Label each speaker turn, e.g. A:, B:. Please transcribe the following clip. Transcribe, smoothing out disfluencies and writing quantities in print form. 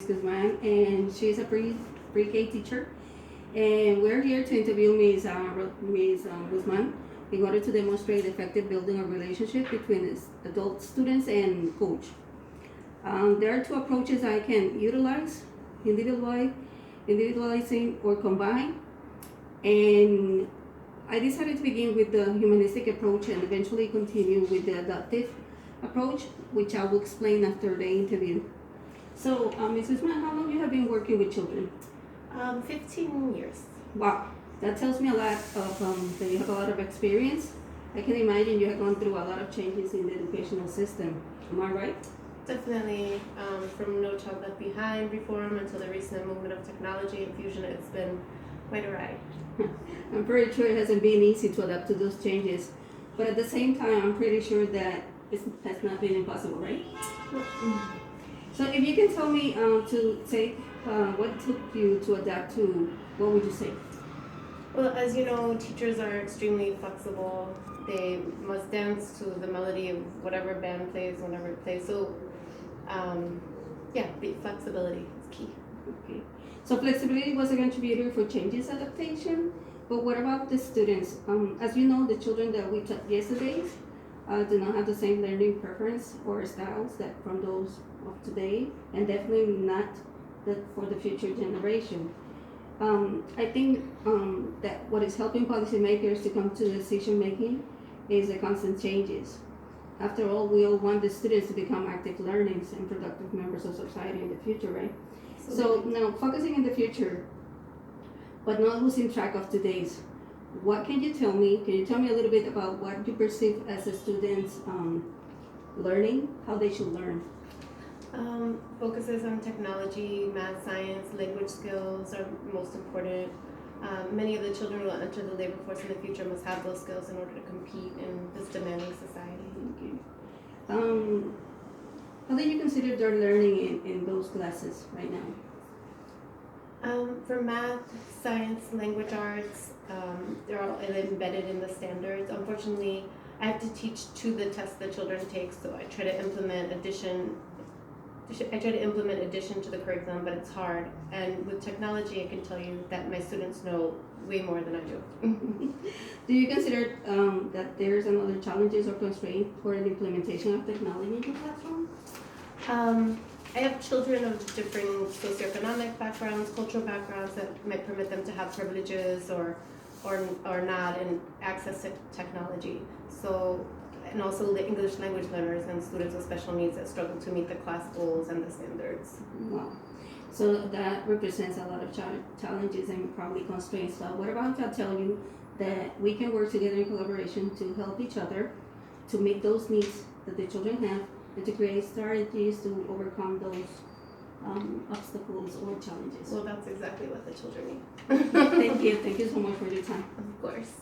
A: Guzman, and she's a pre-K teacher. And we're here to interview Ms. Guzman in order to demonstrate effective building a relationship between adult students and coach. There are two approaches I can utilize: individualizing or combine. And I decided to begin with the humanistic approach and eventually continue with the adaptive approach, which I will explain after the interview. So, Ms. Guzman, how long you have been working with children?
B: 15 years.
A: Wow, that tells me a lot of that you have a lot of experience. I can imagine you have gone through a lot of changes in the educational system. Am I right?
B: Definitely, from No Child Left Behind reform until the recent movement of technology and fusion, it's been quite a ride.
A: I'm pretty sure it hasn't been easy to adapt to those changes, but at the same time, I'm pretty sure that it has not been impossible, right? So, if you can tell me to say what took you to adapt to, what would you say?
B: Well, as you know, teachers are extremely flexible. They must dance to the melody of whatever band plays whenever it plays. So, flexibility is key.
A: Okay. So flexibility was a contributor for changes adaptation, but what about the students? As you know, the children that we taught yesterday do not have the same learning preference or styles that from those of today, and definitely not for the future generation. I think that what is helping policymakers to come to decision making is the constant changes. After all, we all want the students to become active learners and productive members of society in the future, right? So now, focusing in the future, but not losing track of today's, what can you tell me? Can you tell me a little bit about what you perceive as a student's learning, how they should learn?
B: Focuses on technology, math, science, language skills are most important. Many of the children who will enter the labor force in the future must have those skills in order to compete in this demanding society.
A: Okay. How do you consider their learning in those classes right now?
B: For math, science, language arts, they're all embedded in the standards. Unfortunately, I have to teach to the tests the children take, so I try to implement addition to the curriculum, but it's hard. And with technology, I can tell you that my students know way more than I do.
A: Do you consider that there's another challenges or constraint for the implementation of technology in the classroom?
B: I have children of differing socioeconomic backgrounds, cultural backgrounds that might permit them to have privileges or not and access to technology. So, and also the English language learners and students with special needs that struggle to meet the class goals and the standards.
A: Wow. So that represents a lot of challenges and probably constraints. But what about if I tell you that we can work together in collaboration to help each other to meet those needs that the children have and to create strategies to overcome those obstacles or challenges?
B: Well, that's exactly what the children need.
A: Thank you so much for your time.
B: Of course.